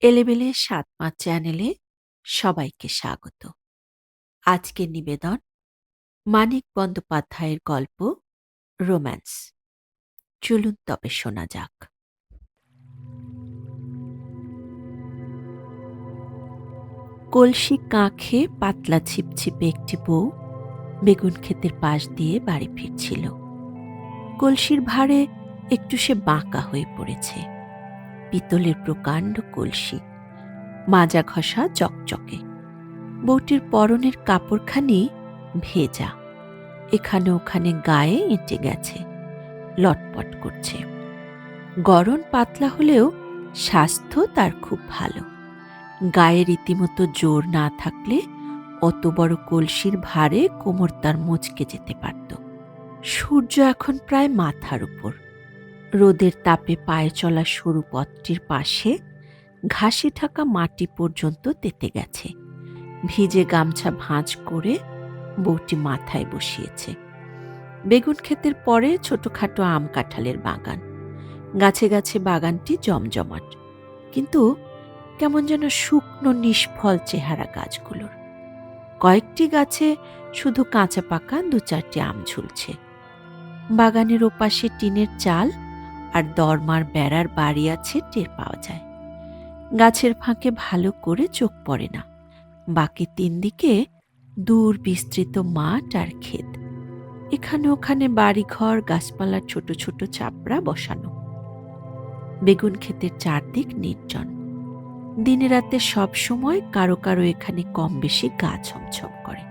এলেবেলে ৭ মাস চ্যানেলে সবাইকে স্বাগত। আজকের নিবেদন মানিক বন্দ্যোপাধ্যায়ের গল্প রোম্যান্স। চলুন তবে শোনা যাক। কলসি কাঁখে পাতলা ছিপছিপে একটি বউ বেগুন ক্ষেতের পাশ দিয়ে বাড়ি ফিরছিল। কলসির ভারে একটু সে বাঁকা হয়ে পড়েছে। পিতলের প্রকাণ্ড কলসি, মাজা ঘষা চকচকে। বউটির পরনের কাপড়খানি ভেজা, এখানে ওখানে গায়ে এঁটে গেছে, লটপট করছে। গড়ন পাতলা হলেও স্বাস্থ্য তার খুব ভালো। গায়ে রীতিমতো জোর না থাকলে অত বড় কলসির ভারে কোমর তার মচকে যেতে পারত। সূর্য এখন প্রায় মাথার উপর। রোদের তাপে পায়ে চলা সরু পথটির পাশে ঘাসে ঢাকা মাটি পর্যন্ত তেতে গেছে। ভিজে গামছা ভাঁজ করে বউটি মাথায় বসিয়েছে। বেগুন ক্ষেতের পরে ছোটখাটো আম কাঁঠালের বাগান। গাছে গাছে বাগানটি জমজমাট, কিন্তু কেমন যেন শুকনো নিষ্ফল চেহারা গাছগুলোর। কয়েকটি গাছে শুধু কাঁচা পাকা ২-৪টি আম ঝুলছে। বাগানের ওপাশে টিনের চাল আর দরমার বেড়ার বাড়ি আছে টের পাওয়া যায়। গাছের ফাঁকে ভালো করে চোখ পড়ে না। বাকি ৩ দিকে দূর বিস্তৃত মাঠ আর ক্ষেত। এখানে ওখানে বাড়িঘর, গাছপালার ছোট ছোট চাপড়া বসানো। বেগুন ক্ষেতের চারদিক নির্জন। দিনে রাতে সব সময় কারো কারো এখানে কম বেশি গা ছমছম করে।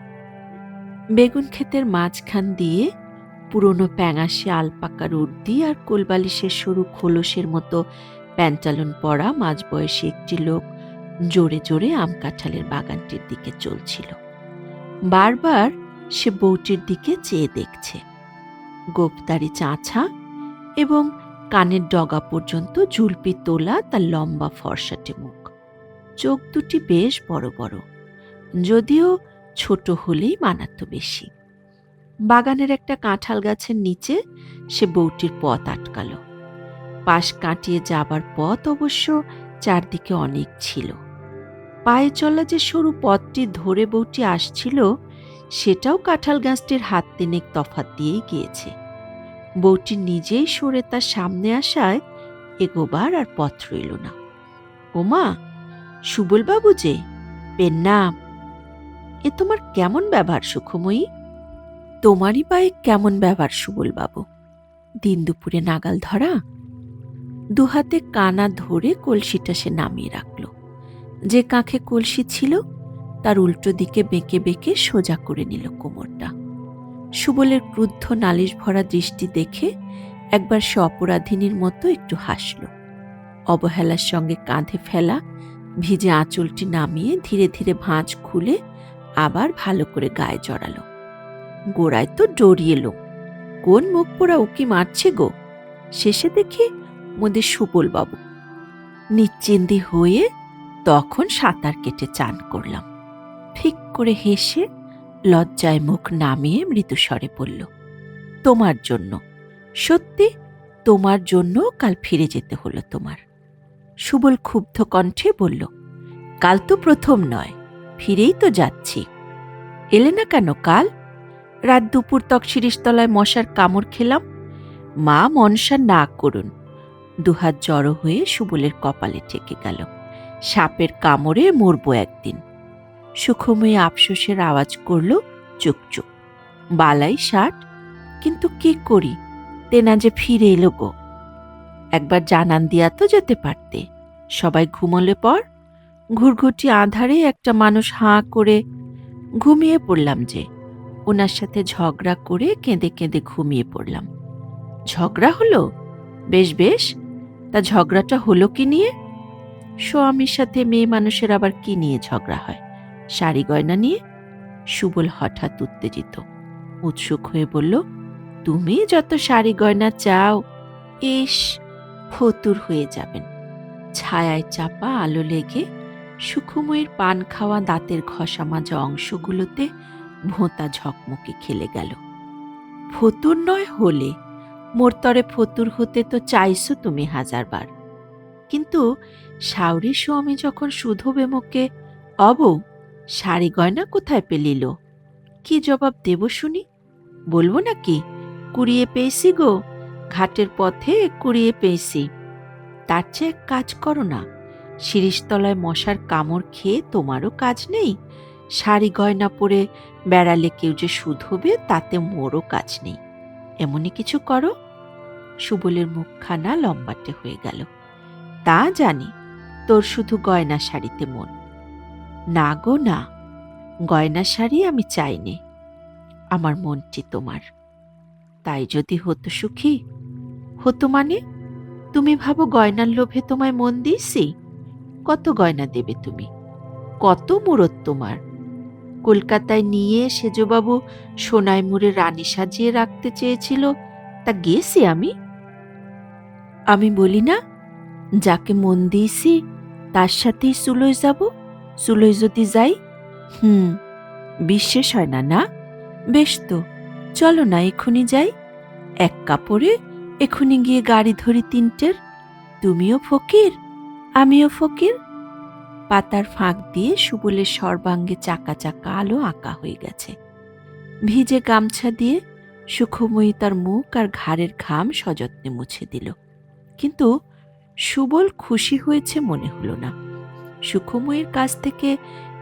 বেগুন ক্ষেতের মাঝখান দিয়ে পুরনো প্যাঙাশে আলপাকার উর্দি আর কোলবালিশের সরু খোলসের মতো প্যান্টালুন পরা মাঝবয়সী একটি লোক জোরে জোরে আম কাঁঠালের বাগানটির দিকে চলছিল। বারবার সে বউটির দিকে চেয়ে দেখছে। গোঁফদাড়ি চাঁছা এবং কানের ডগা পর্যন্ত জুলপি তোলা তার লম্বা ফর্সাটে মুখ। চোখ দুটি বেশ বড় বড়, যদিও ছোট হলেই মানাতো বেশি। বাগানের একটা কাঁঠাল গাছের নিচে সে বউটির পথ আটকাল। পাশ কাটিয়ে যাবার পথ অবশ্য চারদিকে অনেক ছিল। পায়ে চলা যে সরু পথটি ধরে বউটি আসছিল, সেটাও কাঁঠাল গাছটির হাত ৩ তফাৎ দিয়েই গিয়েছে। বউটি নিজেই সরে তার সামনে আসায় এগোবার আর পথ রইল না। ওমা, সুবলবাবু যে, পেন্নাম, এ তোমার কেমন ব্যবহার সুখময়ী? তোমারই পায়ে কেমন ব্যবহার সুবলবাবু? দিন দুপুরে নাগাল ধরা। দুহাতে কানা ধরে কলসিটা সে নামিয়ে রাখল। যে কাঁখে কলসি ছিল তার উল্টো দিকে বেঁকে বেঁকে সোজা করে নিল কোমরটা। সুবলের ক্রুদ্ধ নালিশ ভরা দৃষ্টি দেখে একবার সে অপরাধিনীর মতো একটু হাসল। অবহেলার সঙ্গে কাঁধে ফেলা ভিজে আঁচলটি নামিয়ে ধীরে ধীরে ভাঁজ খুলে আবার ভালো করে গায়ে জড়ালো। গোড়ায় তো ডরিয়ে এলো, কোন মুখ পোড়া উকি মারছে গো। শেষে দেখি মোদের সুবলবাবু। নিশ্চিন্দি হয়ে তখন সাঁতার কেটে চান করলাম। ঠিক করে হেসে লজ্জায় মুখ নামিয়ে মৃদুস্বরে বলল, তোমার জন্য, সত্যি তোমার জন্য কাল ফিরে যেতে হলো তোমার। সুবল ক্ষুব্ধ কণ্ঠে বলল, কাল তো প্রথম নয়, ফিরেই তো যাচ্ছি। এলে না কেন কাল? রাত দুপুর তক শিরিষতলায় মশার কামড় খেলাম। মা মনসা না করুন। দুহাত জড়ো হয়ে সুবলের কপালে ঠেকে গেল। সাপের কামড়ে মরবো একদিন। সুখময়ী আফসোসের আওয়াজ করল, চুপ চুপ, বালাই ষাট, কিন্তু কি করি, তেনা যে ফিরে এলো গো। একবার জানান দিয়া তো যেতে পারতে। সবাই ঘুমলে পর ঘুরঘুটি আধারে একটা মানুষ হাঁ করে। ঘুমিয়ে পড়লাম যে, ওনার সাথে ঝগড়া করে কেঁদে কেঁদে ঘুমিয়ে পড়লাম। ঝগড়া হলো? বেশ বেশ, তা ঝগড়াটা হলো কি নিয়ে? স্বামীর সাথে মেয়ে মানুষের আবার কি নিয়ে ঝগড়া হয়? শাড়ি গয়না নিয়ে? সুবল হঠাৎ উত্তেজিত, উৎসুক হয়ে বলল, তুমি যত শাড়ি গয়না চাও, ইস, ফতুর হয়ে যাবেন। ছায়ায় চাপা আলো লেগে সুখময়ীর পান খাওয়া দাঁতের ঘষা মাজা অংশগুলোতে ভোঁতা ঝকমকে খেলে গেল। ফতুর নয় হলে, মোর তরে ফতুর হতে তো চাইছো তুমি হাজারবার। কিন্তু শাওরি স্বামী যখন শুধোবে মোকে, অবৌ শাড়ি গয়না কোথায় পেলিল? কি জবাব দেব শুনি? বলবো নাকি কুড়িয়ে পেয়েছি গো, ঘাটের পথে কুড়িয়ে পেয়েছি? তার চেয়ে এক কাজ করো না, শিরিষতলায় মশার কামড় খেয়ে তোমারও কাজ নেই, শাড়ি গয়না পরে বেড়ালে কেউ যে শুধোবে তাতে মোরও কাজ নেই। এমনই কিছু করো। সুবলের মুখখানা লম্বাটে হয়ে গেল। তা জানি, তোর শুধু গয়না শাড়িতে মন। না গো না, গয়না শাড়ি আমি চাইনে, আমার মনটি তোমার। তাই যদি হতো সুখী হতো মানে? তুমি ভাবো গয়নার লোভে তোমায় মন দিয়েছি? কত গয়না দেবে তুমি? কত মুরত তোমার? কলকাতায় নিয়ে সেজবাবু সোনায় মুড়ে রানী সাজিয়ে রাখতে চেয়েছিল, তা গেছি আমি? আমি বলি না, যাকে মন দিয়েছি তার সাথেই সুলই যাব। সুলই যদি যাই, বিশ্বাস হয় না না? বেশ তো, চলো না এক্ষুনি যাই। এক কাপড়ে এক্ষুনি গিয়ে গাড়ি ধরি তিনটের। তুমিও ফকির, আমিও ফকির। পাতার ফাঁক দিয়ে সুবলের সর্বাঙ্গে চাকা চাকা আলো আঁকা হয়ে গেছে। ভিজে গামছা দিয়ে সুখময়ী তার মুখ আর ঘাড়ের ঘাম সযত্নে মুছে দিল। কিন্তু সুবল খুশি হয়েছে মনে হলো না। সুখময়ীর কাছ থেকে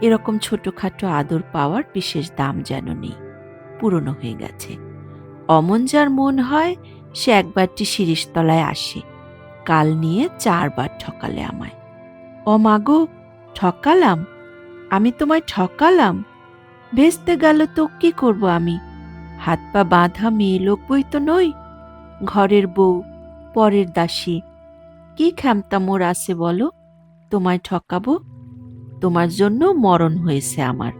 এরকম ছোটখাটো আদর পাওয়ার বিশেষ দাম যেন নেই, পুরনো হয়ে গেছে। অমন যার মন হয় সে একবারটি শিরিষতলায় আসে, কাল নিয়ে 4 বার ঠকালে আমায়। মাগো, ঠকালাম? আমি তোমায় ঠকালাম? ভেস্তে গেল তো কি করব আমি? হাত পা বাঁধা মেয়ে লোক বই তো নই, ঘরের বউ, পরের দাসী। কি ক্ষমতা মোর আছে বলো তোমায় ঠকাবো? তোমার জন্য মরণ হয়েছে আমার।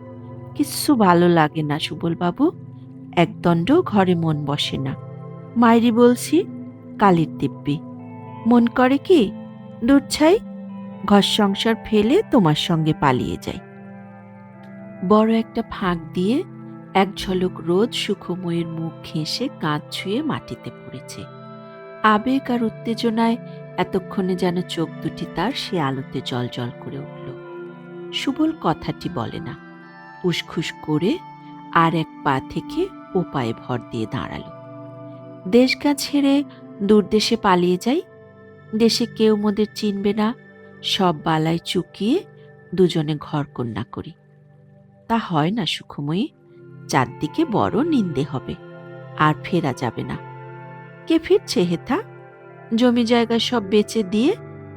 কিচ্ছু ভালো লাগে না সুবল বাবু, একদণ্ড ঘরে মন বসে না। মাইরি বলছি, কালির দিব্যি। মন করে কি দূর ছাই, ঘর সংসার ফেলে তোমার সঙ্গে পালিয়ে যাই। বড় একটা ফাঁক দিয়ে এক ঝলক রোদ সুখময়ীর মুখ ঘেঁষে কাঁধ ছুঁয়ে মাটিতে পড়েছে। আবেগ আর উত্তেজনায় এতক্ষণে যেন চোখ দুটি তার সে আলোতে জল করে উঠল। সুবল কথাটি বলে না, উসখুস করে আর এক পা থেকে ও পায়ে ভর দিয়ে দাঁড়াল। দেশগা ছেড়ে দূরদেশে পালিয়ে যাই, দেশে কেউ মোদের চিনবে না, সব বালায় চুকিয়ে দুজনে ঘর কন্যা করি। তা হয় না সুখময়ী, চারদিকে বড় নিন্দে হবে, আর ফেরা যাবে না। কে ফিরছে হেথা? জমি জায়গা সব বেচে দিয়ে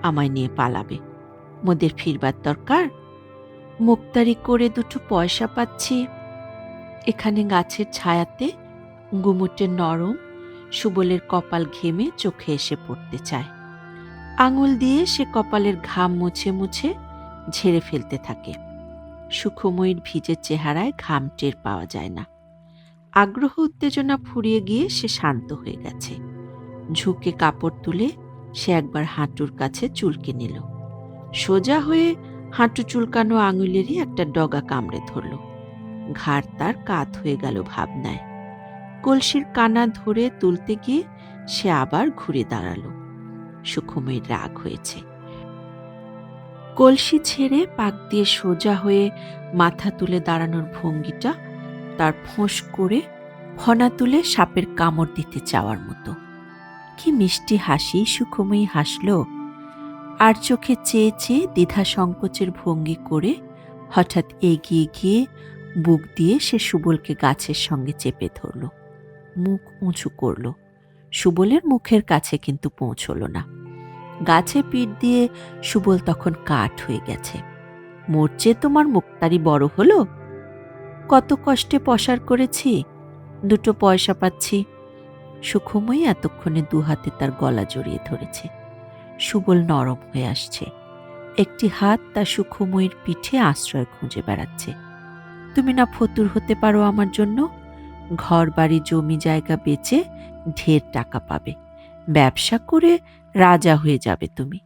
আমায় নিয়ে পালাবে। মোদের ফিরবার দরকার। মুক্তারি করে দুটো পয়সা পাচ্ছি, এখানে গাছের ছায়াতে গুমুটে নরম সুবলের কপাল ঘেমে চোখে এসে পড়তে চায়। আঙুল দিয়ে সে কপালের ঘাম মুছে মুছে ঝেড়ে ফেলতে থাকে। সুখময়ীর ভিজে চেহারায় ঘাম টের পাওয়া যায় না। আগ্রহ উত্তেজনা ফুরিয়ে গিয়ে সে শান্ত হয়ে গেছে। ঝুঁকে কাপড় তুলে সে একবার হাঁটুর কাছে চুলকে নিল। সোজা হয়ে হাঁটু চুলকানো আঙুলেরই একটা ডগা কামড়ে ধরল। ঘাড় তার কাত হয়ে গেল ভাবনায়। কলসির কানা ধরে তুলতে গিয়ে সে আবার ঘুরে দাঁড়ালো। সুখময়ীর রাগ হয়েছে। কলসি ছেড়ে পাক দিয়ে সোজা হয়ে মাথা তুলে দাঁড়ানোর ভঙ্গিটা তার ফোঁস করে ফনা তুলে সাপের কামড় দিতে চাওয়ার মতো। কি মিষ্টি হাসি সুখময়ী হাসল, আর চোখে চেয়ে চেয়ে দ্বিধা সংকোচের ভঙ্গি করে হঠাৎ এগিয়ে গিয়ে বুক দিয়ে সে সুবলকে গাছের সঙ্গে চেপে ধরল। মুখ উঁচু করল। সুবলের মুখের কাছে কিন্তু পৌঁছল না। গাছে পিঠ দিয়ে সুবল তখন কাঠ হয়ে গেছে। মোর চেয়ে তোমার মুক্তারি বড় হলো? কত কষ্টে পসার করেছি, দুটো পয়সা পাচ্ছি। সুখময়ী এতক্ষণে দুহাতে তার গলা জড়িয়ে ধরেছে। সুবল নরম হয়ে আসছে। একটি হাত তার সুখময়ীর পিঠে আশ্রয় খুঁজে বেড়াচ্ছে। তুমি না ফতুর হতে পারো আমার জন্য? ঘর বাড়ি জমি জায়গা বেচে ঢের টাকা পাবে, ব্যবসা করে রাজা হয়ে যাবে তুমি।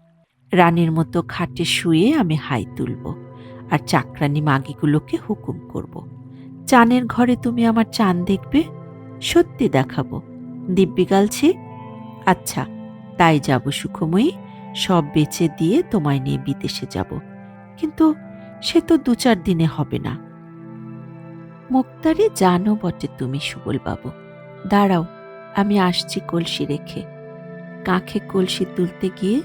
রানীর মতো খাটে শুয়ে আমি হাই তুলব, আর চাকরানি মাগিগুলোকে হুকুম করব। চানের ঘরে তুমি আমার চান দেখবে, সত্যি দেখাবো। দিব্যি গালছি? আচ্ছা, তাই যাব সুখময়ী, সব বেচে দিয়ে তোমায় নিয়ে বিদেশে যাব, কিন্তু সে তো 2-4 দিনে হবে না। মুক্তারি, জানো বটে তুমি সুবলবাবু। দাঁড়াও, আমি আসছি কলসি রেখে। কাঁখে কলসি তুলতে গিয়ে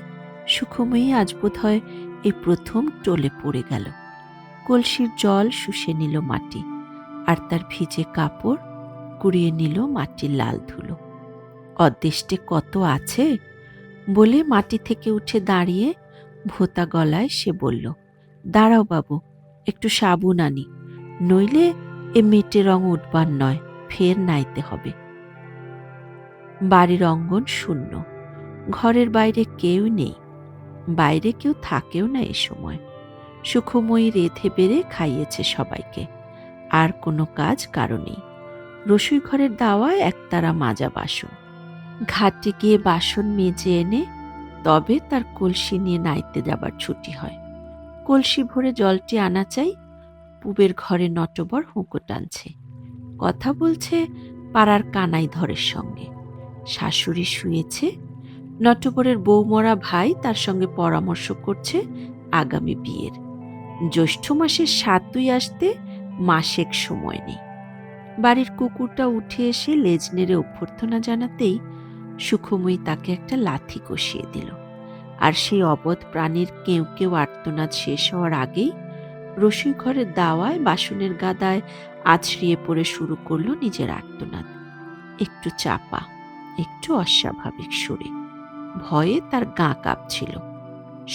সুখময়ী আজ বোধহয় এই প্রথম টলে পড়ে গেল। কলসির জল শুষে নিল মাটি, আর তার ভিজে কাপড় কুড়িয়ে নিল মাটির লাল ধুলো। অদৃষ্টে কত আছে বলে মাটি থেকে উঠে দাঁড়িয়ে ভোঁতা গলায় সে বলল, দাঁড়াও বাবু, একটু সাবুন আনি, নইলে এ মেটে রং উঠবার নয়, ফের নাইতে হবে। বাড়ির অঙ্গন শূন্য, ঘরের বাইরে কেউ নেই, বাইরে কেউ থাকেও না এ সময়। সুখময়ী রেধে বেড়ে খাইয়েছে সবাইকে, আর কোনো কাজ কারো নেই। রসুই ঘরের দাওয়ায় একতারা মাজা বাসন। ঘাটে গিয়ে বাসন মেজে এনে তবে তার কলসি নিয়ে নাইতে যাবার ছুটি হয়। কলসি ভরে জলটি আনা চাই, পুবের ঘরে নটবর হুঁকো টানছে, কথা বলছে পাড়ার কানাই ধরের সঙ্গে। শাশুড়ি শুয়েছে, নটবরের বৌমরা ভাই তার সঙ্গে পরামর্শ করছে আগামী বিয়ের। জ্যৈষ্ঠ মাসের 7 আসতে মাসেক সময় নেই। বাড়ির কুকুরটা উঠে এসে লেজ নেড়ে অভ্যর্থনা জানাতেই সুখময়ী তাকে একটা লাথি কষিয়ে দিল, আর সেই অবধ প্রাণীর কেউ কেউ আর্তনাদ শেষ হওয়ার আগেই রসুই ঘরের দাওয়ায় বাসনের গাদায় আছড়িয়ে পড়ে শুরু করলো নিজের আর্তনাদ, একটু চাপা, একটু অস্বাভাবিক সুরে। ভয়ে তার গা কাঁপছিল।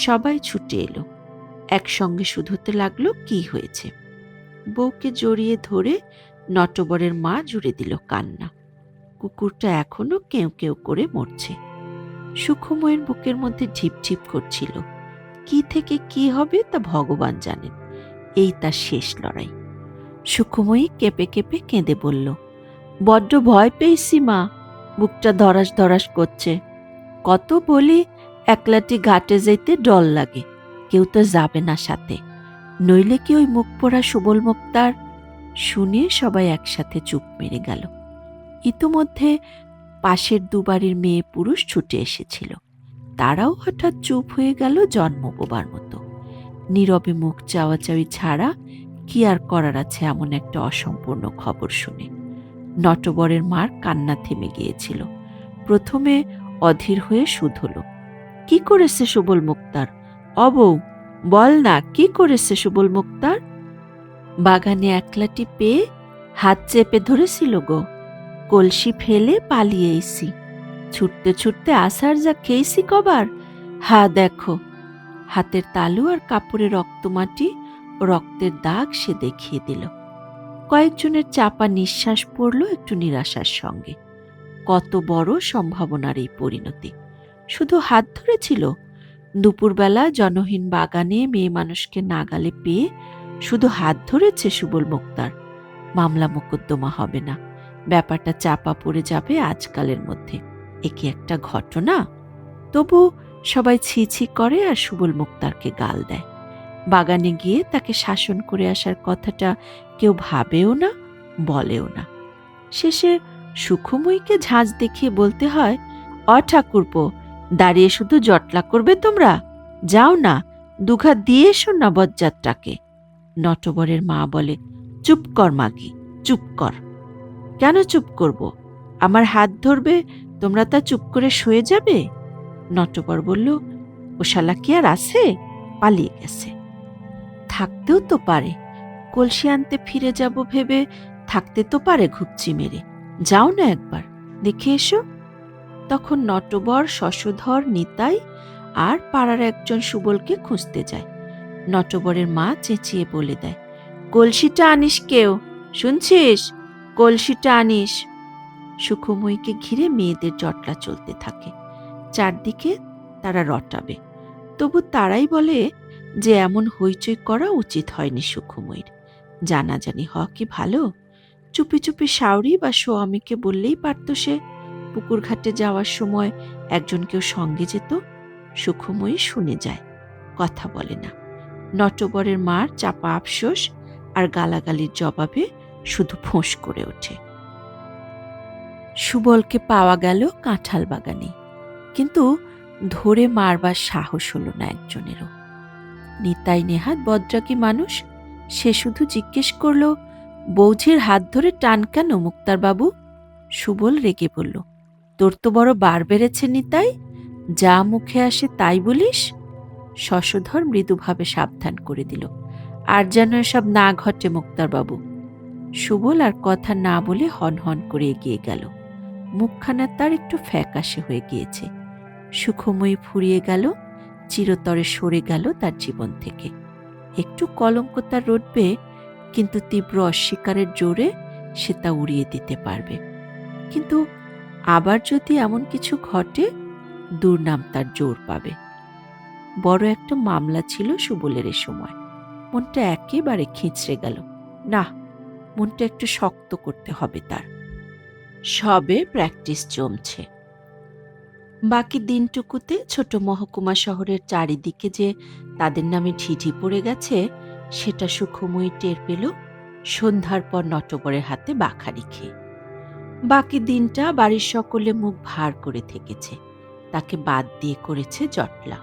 সবাই ছুটে এলো, একসঙ্গে শুধোতে লাগলো কি হয়েছে। বউকে জড়িয়ে ধরে নটবরের মা জুড়ে দিল কান্না। কুকুরটা এখনো কেউ কেউ করে মরছে। সুখময়ের বুকের মধ্যে ঝিপঝিপ করছিল। কি থেকে কি হবে তা ভগবান জানেন। এই তার শেষ লড়াই। সুখময়ী কেঁপে কেঁপে কেঁদে বলল, বড্ড ভয় পেয়েছি মা, বুকটা ধরাস ধরাস করছে। কত বলি একলাটি ঘাটে যেতে ডর লাগে, কেউ তো যাবে না সাথে, নইলে কি ওই মুখ পোড়া সুবল মুক্তার। শুনে সবাই একসাথে চুপ মেরে গেল। ইতোমধ্যে পাশের দুবাড়ির মেয়ে পুরুষ ছুটে এসেছিল। তারাও হঠাৎ চুপ হয়ে গেল জন্মবোবার মতো। নীরবে মুখ চাওয়াচাওয়ি ছাড়া কি আর করার আছে এমন একটা অসম্পূর্ণ খবর শুনে। নটবরের মার কান্না থেমে গিয়েছিল। প্রথমে অধীর হয়ে শুধল, কি করেছে সুবল মুক্তার? অবৌ, বল না, কি করেছে সুবল মুক্তার? বাগানে একলাটি পেয়ে হাত চেপে ধরেছিল গো, কলসি ফেলে পালিয়ে এসি, ছুটতে ছুটতে আসার যা খেয়েছি কবার, হা দেখো। হাতের তালু আর কাপড়ে রক্তমাটি ও রক্তের দাগ সে দেখিয়ে দিল। কয়েকজনের চাপা নিঃশ্বাস পড়ল একটু নিরাশার সঙ্গে। কত বড় সম্ভাবনার এই পরিণতি! শুধু হাত ধরেছিল? দুপুরবেলা জনহীন বাগানে মেয়ে মানুষকে নাগালে পেয়ে শুধু হাত ধরেছে সুবল মুক্তার? মামলা মোকদ্দমা হবে না, ব্যাপারটা চাপা পড়ে যাবে আজকালের মধ্যে। এ কি একটা ঘটনা? তবু সবাই ছি ছি করে আর সুবল মুক্তারকে গাল দেয়। বাগানে গিয়ে তাকে শাসন করে আসার কথাটা কেউ ভাবেও না, বলেও না। শেষে সুখময়ীকে ঝাঁজ দেখিয়ে বলতে হয়, ঠাকুরপো, দাঁড়িয়ে শুধু জটলা করবে তোমরা? যাও না, দুঘা দিয়ে এসো না বজ্জাতটাকে। নটবরের মা বলে, চুপ কর মাগি, চুপ কর। কেন চুপ করব? আমার হাত ধরবে, তোমরা তা চুপ করে শুয়ে যাবে? নটবর বলল, ও শালা কি আর আছে? পালিয়ে গেছে। থাকতেও তো পারে, কলসি আনতে ফিরে যাব ভেবে থাকতে তো পারে ঘুপচি মেরে। যাও না একবার, দেখে এসো। তখন নটবর, শশধর, নিতাই আর পাড়ার একজন সুবলকে খুঁজতে যায়। নটবরের মা চেঁচিয়ে বলে দেয়, কলসিটা আনিস কেউ, শুনছিস? কলসিটা আনিস। সুখময়ীকে ঘিরে মেয়েদের জটলা চলতে থাকে। চারদিকে তারা রটাবে, তবু তারাই বলে যে এমন হইচই করা উচিত হয়নি সুখময়ীর। জানাজানি হওয়া কি ভালো? চুপি চুপি শাওরি বা সোয়ামীকে বললেই পারত সে। পুকুর ঘাটে যাওয়ার সময় একজন কেউ সঙ্গে যেত। সুখময়ী শুনে যায়, কথা বলে না। নটবরের মার চাপা আফসোস আর গালাগালির জবাবে শুধু ফোঁস করে ওঠে। সুবলকে পাওয়া গেল কাঁঠাল বাগানে, কিন্তু ধরে মারবার সাহস হলো না একজনেরও। নিতাই নেহাত বজ্রাকী মানুষ, সে শুধু জিজ্ঞেস করল, বৌঝির হাত ধরে টান কেন মুক্তারবাবু? সুবল রেগে বলল, তোর তো বড় বার বেড়েছে নিতাই, যা মুখে আসে তাই বলিস। শশধর মৃদুভাবে সাবধান করে দিল, আর যেন এসব না ঘটে মুক্তারবাবু। সুবল আর কথা না বলে হনহন করে এগিয়ে গেল। মুখখানা তার একটু ফ্যাকাশে হয়ে গিয়েছে। সুখময়ী ফুরিয়ে গেল, চিরতরে সরে গেল তার জীবন থেকে। একটু কলঙ্ক তার রটবে, কিন্তু তীব্র অস্বীকারের জোরে সে তা উড়িয়ে দিতে পারবে। কিন্তু আবার যদি এমন কিছু ঘটে, দুর্নাম তার জোর পাবে। বড় একটা মামলা ছিল সুবলের এ সময়। মনটা একেবারে খিঁচড়ে গেল। না, মনটা একটু শক্ত করতে হবে তার। সবে প্র্যাকটিস জমছে। বাকি দিনটুকুতে ছোট মহকুমা শহরের চারিদিকে যে তাদের নামে ঢিঢি পড়ে গেছে, সেটা সুখময়ী টের পেল সন্ধ্যার পর নটবরের হাতে বাখারি খেয়ে। বাকি দিনটা বাড়ির সকলে মুখ ভার করে থেকেছে, তাকে বাদ দিয়ে করেছে জটলা।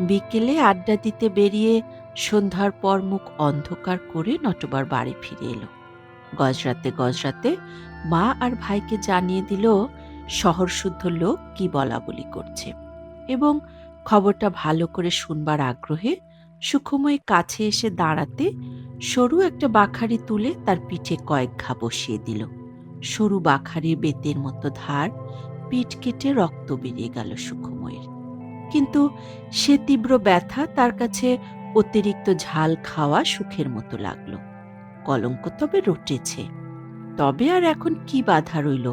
বিকেলে আড্ডা দিতে বেরিয়ে সন্ধ্যার পর মুখ অন্ধকার করে নটবর বাড়ি ফিরে এলো। গজরাতে গজরাতে মা আর ভাইকে জানিয়ে দিল শহর শুদ্ধ লোক কি বলা বলি করছে, এবং খবরটা ভালো করে শুনবার আগ্রহে সুখময় কাছে এসে দাঁড়াতে সরু একটা বাখারি তুলে তার পিঠে কয়েক ঘা বসিয়ে দিল। সরু বাখারির বেতের মতো ধার, পিঠ কেটে রক্ত বেরিয়ে গেল সুখময়ের। কিন্তু সে তীব্র ব্যথা তার কাছে অতিরিক্ত ঝাল খাওয়া সুখের মতো লাগলো। কলঙ্ক তবে রটেছে, তবে আর এখন কি বাধা রইল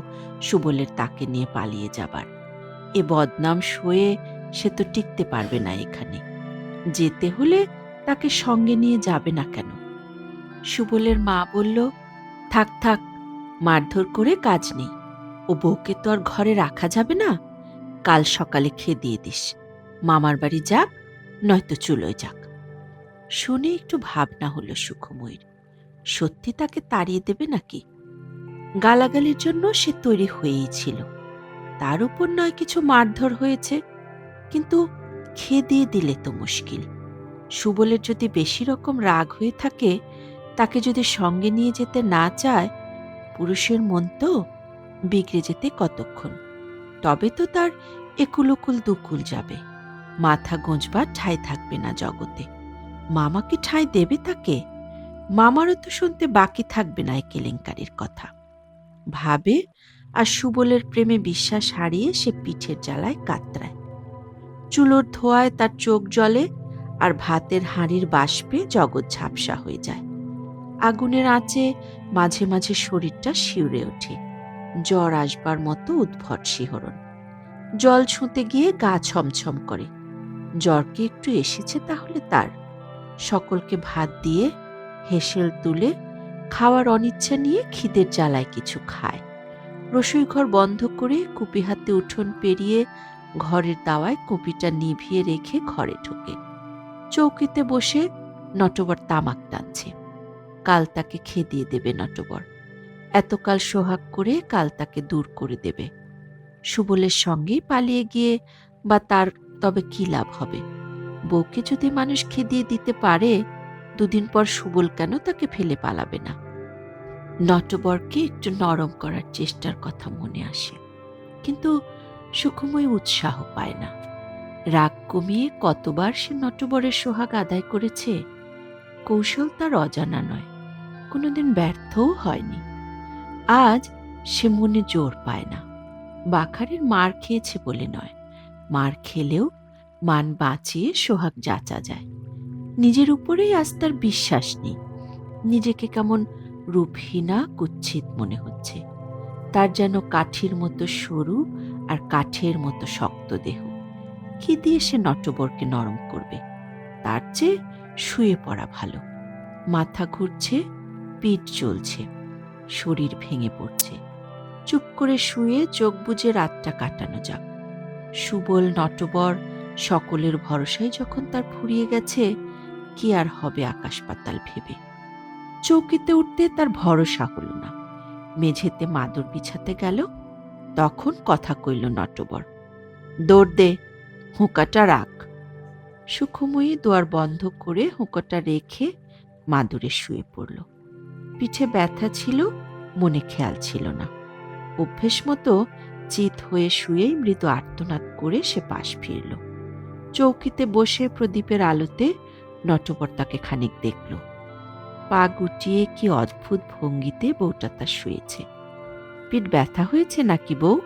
সুবলের তাকে নিয়ে পালিয়ে যাবার? এ বদনাম সয়ে সে তো টিকতে পারবে না এখানে। যেতে হলে তাকে সঙ্গে নিয়ে যাবে না কেন? সুবলের মা বলল, থাক থাক, মারধর করে কাজ নেই। ও বউকে তো আর ঘরে রাখা যাবে না। কাল সকালে খেয়ে দিয়ে দিস। মামার বাড়ি যাক, নয়তো চুলোয় যাক। শুনে একটু ভাবনা হলো সুখময়ীর। সত্যি তাকে তাড়িয়ে দেবে নাকি? গালাগালির জন্য সে তৈরি হয়েই ছিল, তার উপর নয় কিছু মারধর হয়েছে। কিন্তু খেদিয়ে দিলে তো মুশকিল। সুবলের যদি বেশি রকম রাগ হয়ে থাকে, তাকে যদি সঙ্গে নিয়ে যেতে না চায়, পুরুষের মন তো বিগড়ে যেতে কতক্ষণ। তবে তো তার একুল উকুল দুকুল যাবে, মাথা গোঁজবার ঠাঁই থাকবে না জগতে। মামা কি ঠাঁই দেবে তাকে? মামারও তো শুনতে বাকি থাকবে না এই কেলেঙ্কারির কথা। ভাবে, আর সুবলের প্রেমে বিশ্বাস হারিয়ে সে পিঠের জ্বালায় কাতরায়। চুলোর ধোঁয়ায় তার চোখ জ্বলে, আর ভাতের হাঁড়ির বাষ্পে জগৎ ঝাপসা হয়ে যায়। আগুনের আঁচে মাঝে মাঝে শরীরটা শিউরে ওঠে, জ্বর আসবার মতো উদ্ভট শিহরণ। জল ছুঁতে গিয়ে গা ছমছম করে। জ্বর কি একটু এসেছে তাহলে তার? সকলকে ভাত দিয়ে হেসেল তুলে খাওয়ার অনিচ্ছা নিয়ে খিদের জ্বালায় কিছু খায়। রসোই ঘর বন্ধ করে কুপি হাতে উঠোন পেরিয়ে ঘরের দাওয়ায় কুপিটা নিভিয়ে রেখে ঘরে ঢোকে। চৌকিতে বসে নটবর তামাক টানছে। কাল তাকে খেদিয়ে দেবে নটবর। এতকাল সোহাগ করে কাল তাকে দূর করে দেবে। সুবলের সঙ্গেই পালিয়ে গিয়ে বা তার তবে কি লাভ হবে? বউকে যদি মানুষ খেদিয়ে দিতে পারে, দুদিন পর সুবল কেন তাকে ফেলে পালাবে না? নটবরকে একটু নরম করার চেষ্টার কথা মনে আসে, কিন্তু সুখময় উৎসাহ পায় না। রাগ কমিয়ে কতবার সে নটবরের সোহাগ আদায় করেছে। কৌশল তার অজানা নয়, কোনোদিন ব্যর্থও হয়নি। আজ সে মনে জোর পায় না। বাখারের মার খেয়েছে বলে নয়, মার খেলেও মান বাঁচিয়ে সোহাগ যাচা যায়। নিজের উপরেই আজ তার বিশ্বাস নেই। নিজেকে কেমন রূপহীনা কুৎসিত মনে হচ্ছে। তার যেন কাঠির মতো সরু আর কাঠের মতো শক্ত দেহ। কি দিয়ে সে নটবরকে নরম করবে? তার চেয়ে শুয়ে পড়া ভালো। মাথা ঘুরছে, পিঠ জ্বলছে, শরীর ভেঙে পড়ছে। চুপ করে শুয়ে চোখ বুজে রাতটা কাটানো যাক। সুবল, নটবর সকলের ভরসায় যখন তার ফুরিয়ে গেছে, কি আর হবে আকাশ পাতাল ভেবে। চৌকিতে উঠতে তার ভরসা হল না। মেঝেতে মাদুর বিছাতে গেল, তখন কথা কইল নটবর, দৌড় দে, হুঁকাটা রাখ। সুখময়ী দুয়ার বন্ধ করে হুঁকোটা রেখে মাদুরে শুয়ে পড়ল। পিঠে ব্যথা ছিল, মনে খেয়াল ছিল না। অভ্যেস মতো চিত হয়ে শুয়েই মৃদু আর্তনাদ করে সে পাশ ফিরল। চৌকিতে বসে প্রদীপের আলোতে নটবর তাকে খানিক দেখল। পা গুটিয়ে কি অদ্ভুত ভঙ্গিতে বউটা তার শুয়েছে। পিঠ ব্যথা হয়েছে নাকি বউ?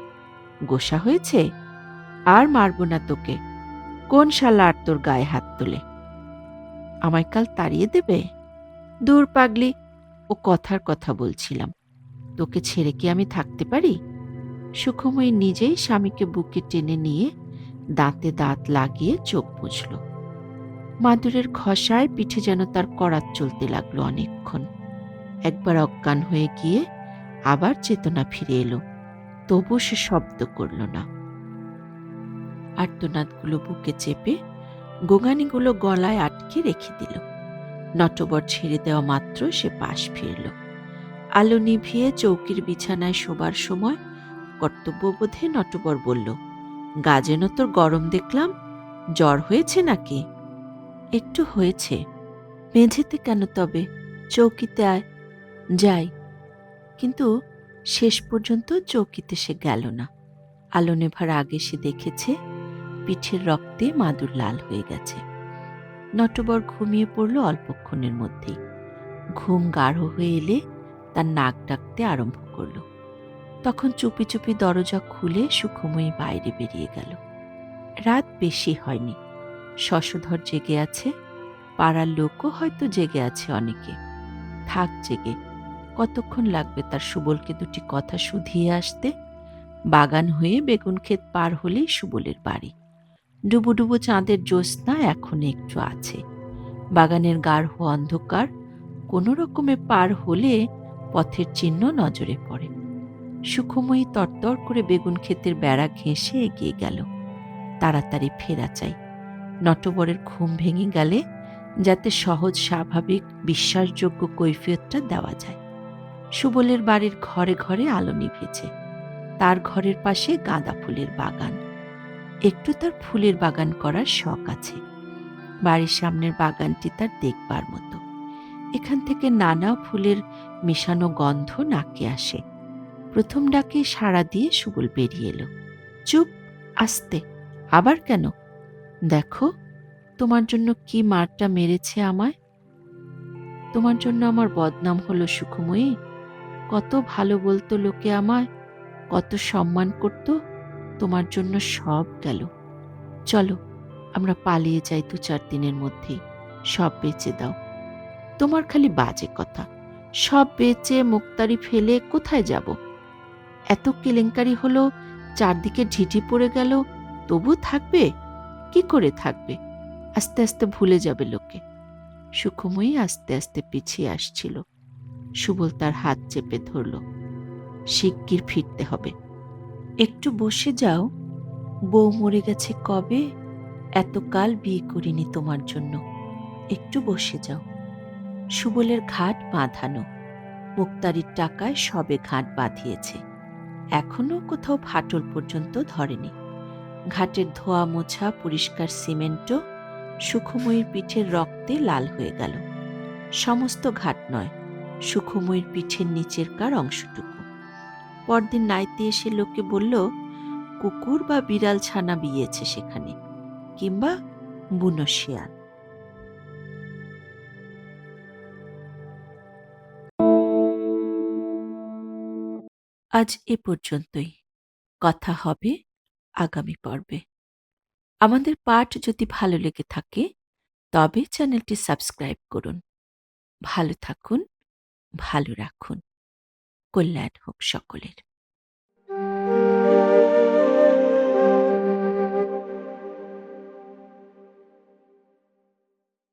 গোসা হয়েছে? আর মারব না তোকে। কোন শালা আর তোর গায়ে হাত তোলে? আমায় কাল তাড়িয়ে দেবে? দূর পাগলি, ও কথার কথা বলছিলাম। তোকে ছেড়ে কি আমি থাকতে পারি? সুখময়ী নিজেই স্বামীকে বুকে টেনে নিয়ে দাঁতে দাঁত লাগিয়ে চোখ বুঝল। মাদুরের ঘষায় পিঠে যেন তার করাত চলতে লাগলো অনেকক্ষণ। একবার অজ্ঞান হয়ে গিয়ে আবার চেতনা ফিরে এলো, তবু সে শব্দ করল না। আর্তনাদগুলো বুকে চেপে গোঙানিগুলো গলায় আটকে রেখে দিল। নটবর ছেড়ে দেওয়া মাত্র সে পাশ ফিরল। আলো নিভিয়ে চৌকির বিছানায় শোবার সময় কর্তব্যবোধে নটবর বলল, গা যেন তোর গরম দেখলাম, জ্বর হয়েছে নাকি? একটু হয়েছে। মেঝেতে কেন তবে? চৌকিতে আয়। যাই। কিন্তু শেষ পর্যন্ত চৌকিতে সে গেল না। আলো নেভার আগে সে দেখেছে পিঠের রক্তে মাদুর লাল হয়ে গেছে। নটবর ঘুমিয়ে পড়ল অল্পক্ষণের মধ্যেই। ঘুম গাঢ় হয়ে এলে তার নাক ডাকতে আরম্ভ করল। তখন চুপি চুপি দরজা খুলে সুখময়ী বাইরে বেরিয়ে গেল। রাত বেশি হয়নি। শশধর জেগে আছে, পাড়ার লোকও হয়তো জেগে আছে অনেকে। থাক জেগে, কতক্ষণ লাগবে তার সুবলকে দুটি কথা শুধিয়ে আসতে? বাগান হয়ে বেগুন ক্ষেত পার হলেই সুবলের বাড়ি। ডুবু ডুবু চাঁদের জ্যোৎস্না এখন একটু আছে। বাগানের গাঢ় অন্ধকার কোনো রকমে পার হলে পথের চিহ্ন নজরে পড়ে। সুখময়ী তরতর করে বেগুন ক্ষেতের বেড়া ঘেঁষে এগিয়ে গেল। তাড়াতাড়ি ফেরা চাই। নটবরের ঘুম ভেঙে গেলে যাতে সহজ স্বাভাবিক বিশ্বাসযোগ্য কৈফিয়তটা দেওয়া যায়। সুবলের বাড়ির ঘরে ঘরে আলো নিভেছে। তার ঘরের পাশে গাঁদা ফুলের বাগান। একটু তার ফুলের বাগান করার শখ আছে। বাড়ির সামনের বাগানটি তার দেখবার মতো। এখান থেকে নানা ফুলের মেশানো গন্ধ নাকে আসে। প্রথম ডাকে সাড়া দিয়ে সুবল বেরিয়ে এলো। চুপ, আস্তে। আবার কেন? দেখো, তোমার জন্য কি মারটা মেরেছে আমায়। তোমার জন্য আমার বদনাম হলো সুখময়ী। কত ভালো বলতো লোকে আমায়, কত সম্মান করত। তোমার জন্য সব গেল। চলো, আমরা পালিয়ে যাই ২-৪ দিনের মধ্যেই। সব বেচে দাও। তোমার খালি বাজে কথা। সব বেচে মুক্তারি ফেলে কোথায় যাব? এত কেলেঙ্কারি হলো, চারদিকে ঢিঢি পড়ে গেল, তবু থাকবে? কি করে থাকবে? আস্তে আস্তে ভুলে যাবে লোকে। সুখময়ী আস্তে আস্তে পিছিয়ে আসছিল। সুবল তার হাত চেপে ধরল। শিগগির ফিরতে হবে। একটু বসে যাও। বউ মরে গেছে কবে? এতকাল বিয়ে করিনি তোমার জন্য। একটু বসে যাও। সুবলের ঘাট বাঁধানো। মুক্তারির টাকায় সবে ঘাট বাঁধিয়েছে। এখনো কোথাও ফাটল পর্যন্ত ধরেনি। ঘাটের ধোয়া মোছা পরিষ্কার সিমেন্টও সুখময়ীর পিঠের রক্তে লাল হয়ে গেল। সমস্ত ঘাট নয়, সুখময়ীর পিঠের নিচেরকার অংশটুকু। পরদিন নাইতে এসে লোকে বলল, কুকুর বা বিড়াল ছানা বিয়েছে সেখানে, কিংবা বুনো শেয়াল। আজ এ পর্যন্তই। কথা হবে আগামী পর্বে। আমাদের পাঠ যদি ভালো লেগে থাকে তবে চ্যানেলটি সাবস্ক্রাইব করুন। ভালো থাকুন, ভালো রাখুন। কল্যাণ হোক সকলের।